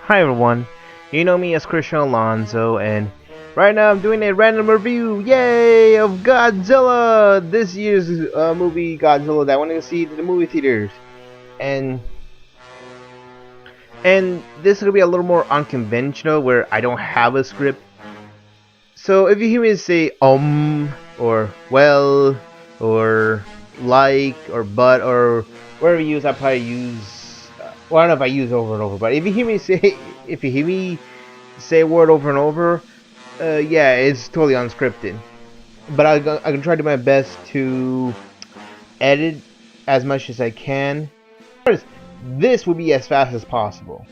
Hi everyone, you know me as Christian Alonso, and right now I'm doing a random review, yay, of Godzilla! This year's movie, Godzilla, that I wanted to see in the movie theaters. And this is going to be a little more unconventional, where I don't have a script. So if you hear me say, or well, or like, or but, or whatever you use, I probably use, well, I don't know if I use over and over, but if you hear me say, if you hear me say a word over and over, yeah, it's totally unscripted. But I can try to do my best to edit as much as I can. This would be as fast as possible.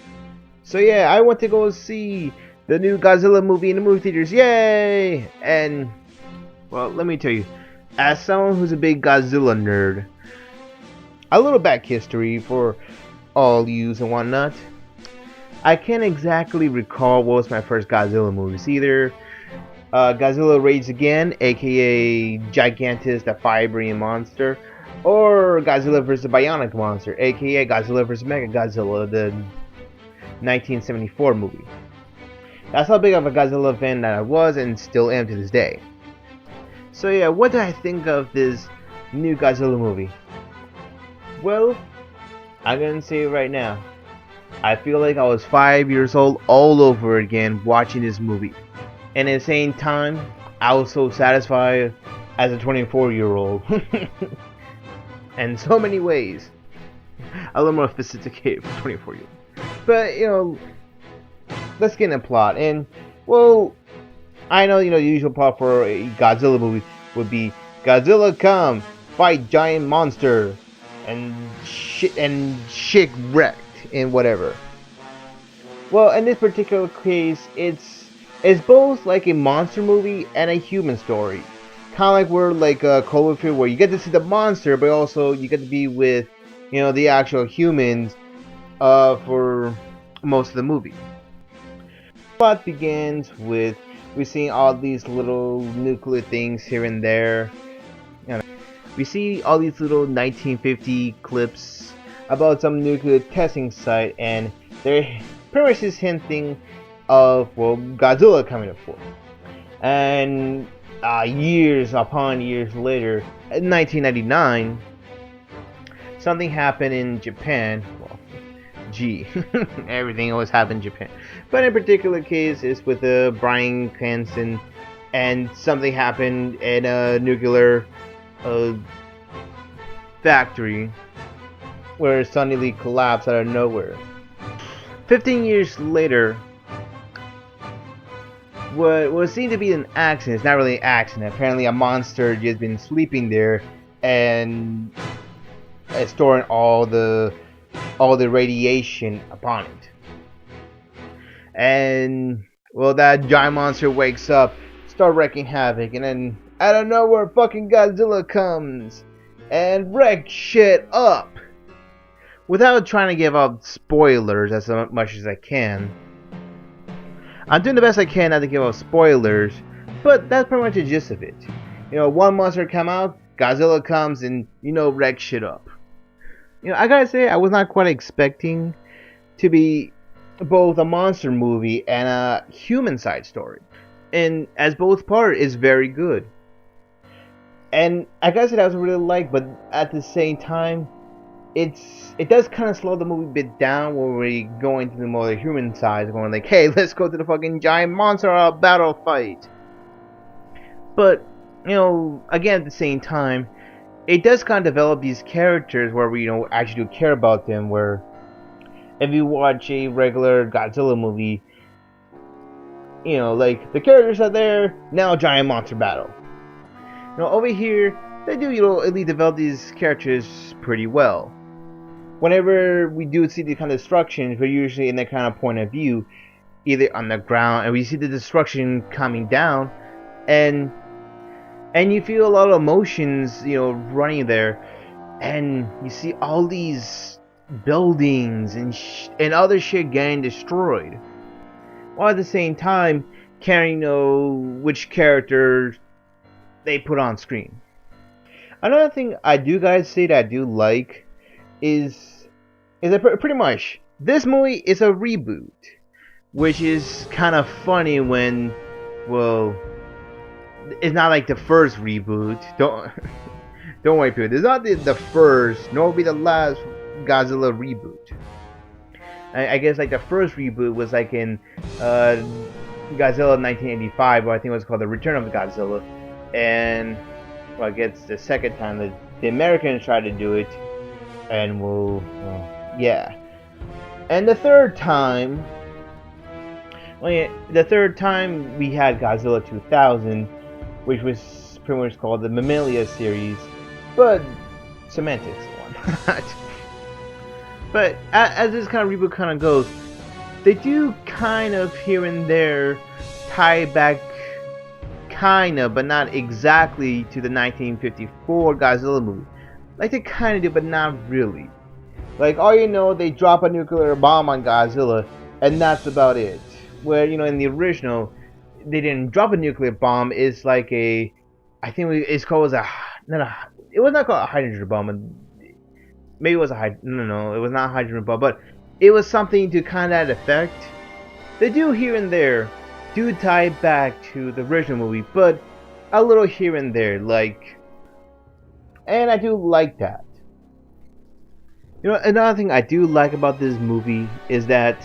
So yeah, I went to go see the new Godzilla movie in the movie theaters, yay! And, well, let me tell you, as someone who's a big Godzilla nerd, a little back history for all yous and whatnot. I can't exactly recall what was my first Godzilla movie. It's either Godzilla Raids Again, aka Gigantus the Fire-Breathing Monster, or Godzilla vs. Bionic Monster, aka Godzilla vs. Mechagodzilla, the 1974 movie. That's how big of a Godzilla fan that I was and still am to this day. So yeah, what did I think of this new Godzilla movie? Well, I'm gonna say it right now. I feel like I was 5 years old all over again watching this movie. And at the same time, I was so satisfied as a 24-year-old. In so many ways. A little more sophisticated for 24-year-old. But, you know, let's get in the plot. And, well, I know, the usual plot for a Godzilla movie would be Godzilla come, fight giant monster, and shit wrecked and whatever. Well, in this particular case, it's both like a monster movie and a human story. Kind of like we're like Cloverfield, where you get to see the monster, but also you get to be with, the actual humans, for most of the movie. The plot begins with we seeing all these little nuclear things here and there. We see all these little 1950 clips about some nuclear testing site, and they're pretty much just hinting of, well, Godzilla coming to forth. And years upon years later, in 1999, something happened in Japan. Well, gee, everything always happened in Japan. But in particular case, it's with Bryan Cranston, and something happened in a nuclear factory where it suddenly collapsed out of nowhere. 15 years later, what seemed to be an accident, it's not really an accident. Apparently a monster just been sleeping there and storing all the radiation upon it. And, well, that giant monster wakes up, start wreaking havoc, and then out of nowhere fucking Godzilla comes and wrecks shit up. Without trying to give out spoilers as much as I can, I'm doing the best I can not to give out spoilers, but that's pretty much the gist of it. One monster come out, Godzilla comes and, wrecks shit up. I gotta say, I was not quite expecting to be both a monster movie and a human side story. And as both part is very good. And I gotta say that was really like, but at the same time, it does kind of slow the movie a bit down when we go into the more human side, going like, hey, let's go to the fucking giant monster battle fight. But, again, at the same time, it does kind of develop these characters where we, actually do care about them, where if you watch a regular Godzilla movie, like, the characters are there, now giant monster battle. Over here, they do, at least develop these characters pretty well. Whenever we do see the kind of destruction, we're usually in that kind of point of view, either on the ground, and we see the destruction coming down, and you feel a lot of emotions, running there, and you see all these buildings and other shit getting destroyed, while at the same time, can't know which characters they put on screen. Another thing I do guys say that I do like is that pretty much this movie is a reboot. which is kind of funny when, well, it's not like the first reboot. Don't worry, people. It's not the first, nor will be the last Godzilla reboot. I guess like the first reboot was like in Godzilla 1985, or I think it was called The Return of Godzilla. And well, I guess the second time that the Americans tried to do it, and well, yeah. And the third time, well, yeah, the third time we had Godzilla 2000, which was pretty much called the Mammalia series, but semantics one. But as this kind of reboot kind of goes, they do kind of here and there tie back, kind of, but not exactly, to the 1954 Godzilla movie. Like they kind of do, but not really. Like, all you know, they drop a nuclear bomb on Godzilla, and that's about it. Where, you know, in the original, they didn't drop a nuclear bomb. It's like a, I think it's called it was not called a hydrogen bomb. Maybe it was no, it was not a hydrogen bomb, but it was something to kind of that effect. They do here and there, do tie back to the original movie, but a little here and there, like, and I do like that. You know, another thing I do like about this movie is that,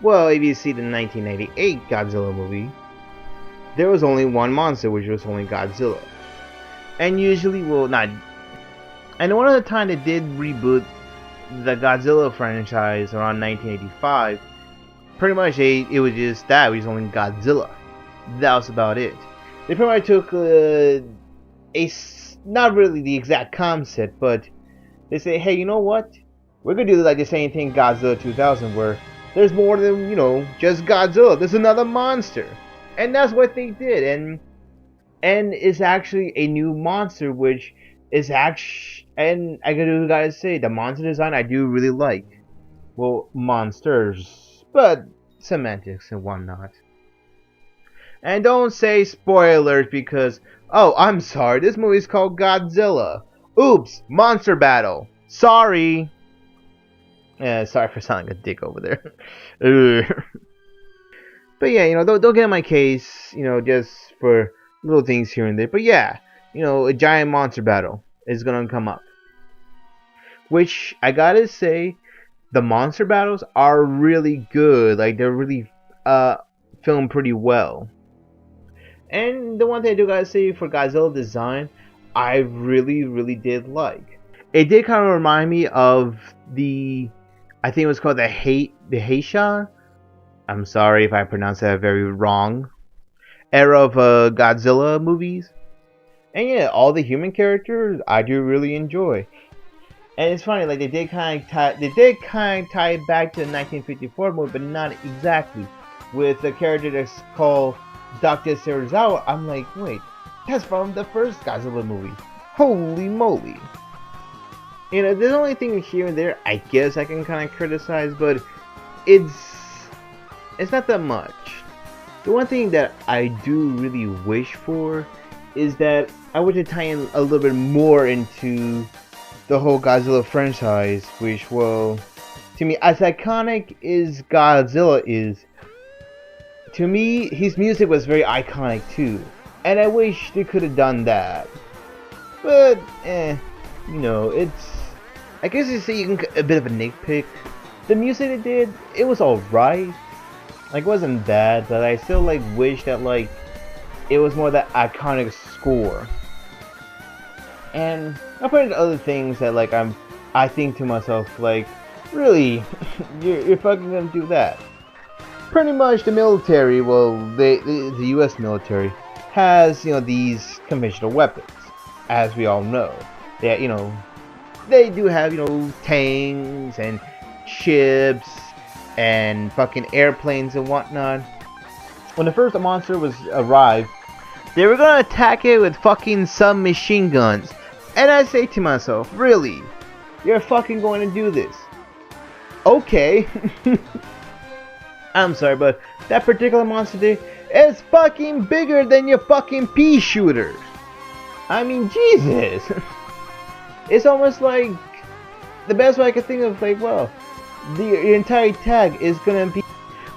well, if you see the 1998 Godzilla movie, there was only one monster, which was only Godzilla. And usually, well, not. And one of the time they did reboot the Godzilla franchise around 1985, pretty much it was just that, it was only Godzilla. That was about it. They pretty much took not really the exact concept, but they say, hey, you know what? We're gonna do like the same thing Godzilla 2000, where there's more than, you know, just Godzilla. There's another monster. And that's what they did. And it's actually a new monster, which is actually, and I gotta say, the monster design I do really like. Well, monsters, but semantics and whatnot. And don't say spoilers because, oh, I'm sorry, this movie's called Godzilla. Oops, monster battle. Sorry. Yeah, sorry for sounding a dick over there. But yeah, you know, don't get in my case, you know, just for little things here and there. But yeah, you know, a giant monster battle is gonna come up. Which, I gotta say, the monster battles are really good. Like, they're really filmed pretty well. And the one thing I do gotta say for Godzilla design, I really did like. It did kind of remind me of the, I think it was called the Heisha. I'm sorry if I pronounced that very wrong. Era of Godzilla movies. And yeah, all the human characters I do really enjoy. And it's funny, like they did kind of tie it back to the 1954 movie, but not exactly. With the character that's called Dr. Serizawa, I'm like, wait, that's from the first Godzilla movie. Holy moly! You know, there's only thing here and there I guess I can kind of criticize, but it's not that much. The one thing that I do really wish for is that I want to tie in a little bit more into the whole Godzilla franchise, which, well, to me, as iconic as Godzilla is, to me, his music was very iconic too. And I wish they could have done that. But, you know, it's, I guess you say you can, a bit of a nitpick. The music they did, it was alright. Like, it wasn't bad, but I still, like, wish that, like, it was more that iconic score. And I've heard other things that, like, I think to myself, like, really, you're fucking gonna do that? Pretty much the military, well, the U.S. military has, you know, these conventional weapons, as we all know. They, you know, they do have, you know, tanks and ships and fucking airplanes and whatnot. When the first monster arrived, they were gonna attack it with fucking submachine guns. And I say to myself, really? You're fucking going to do this? Okay. I'm sorry, but that particular monster there is fucking bigger than your fucking pea shooters. I mean, Jesus. It's almost like, the best way I can think of, like, well, the entire tag is gonna be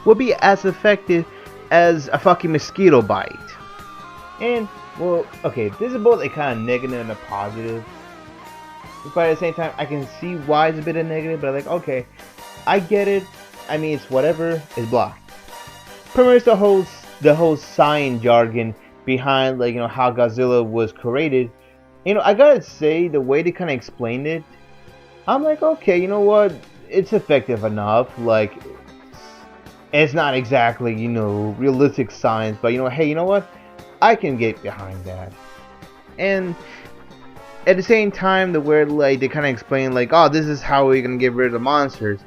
would be as effective as a fucking mosquito bite. And, well, okay, this is both a kind of negative and a positive. But at the same time, I can see why it's a bit of negative, but I'm like, okay, I get it. I mean, it's whatever, it's blah. Pretty much the whole science jargon behind, like, you know, how Godzilla was created. You know, I gotta say, the way they kind of explained it, I'm like, okay, you know what, it's effective enough. Like, it's not exactly, you know, realistic science, but, you know, hey, you know what, I can get behind that. And at the same time, the where, like, they kind of explain, like, oh, this is how we're gonna get rid of the monsters.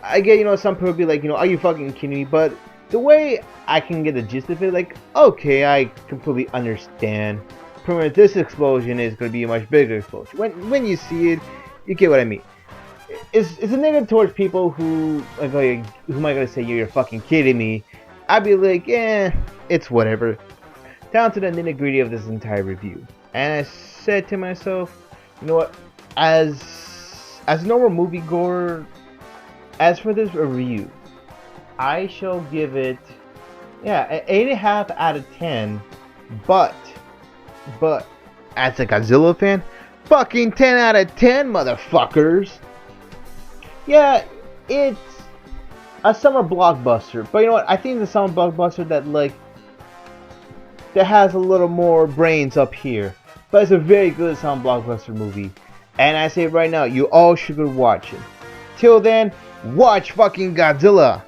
I get, you know, some people be like, you know, are you fucking kidding me? But the way I can get the gist of it, like, okay, I completely understand. Pretty much this explosion is going to be a much bigger explosion. When you see it, you get what I mean. It's a negative towards people who like who might gonna say you're fucking kidding me. I'd be like, yeah, it's whatever. Down to the nitty gritty of this entire review, and I said to myself, you know what? As a normal moviegoer, as for this review, I shall give it, yeah, an 8.5 out of 10. But as a Godzilla fan, fucking 10 out of 10, motherfuckers. Yeah, it's a summer blockbuster, but you know what? I think it's a summer blockbuster that has a little more brains up here. But it's a very good summer blockbuster movie, and I say right now, you all should go watch it. Till then, watch fucking Godzilla.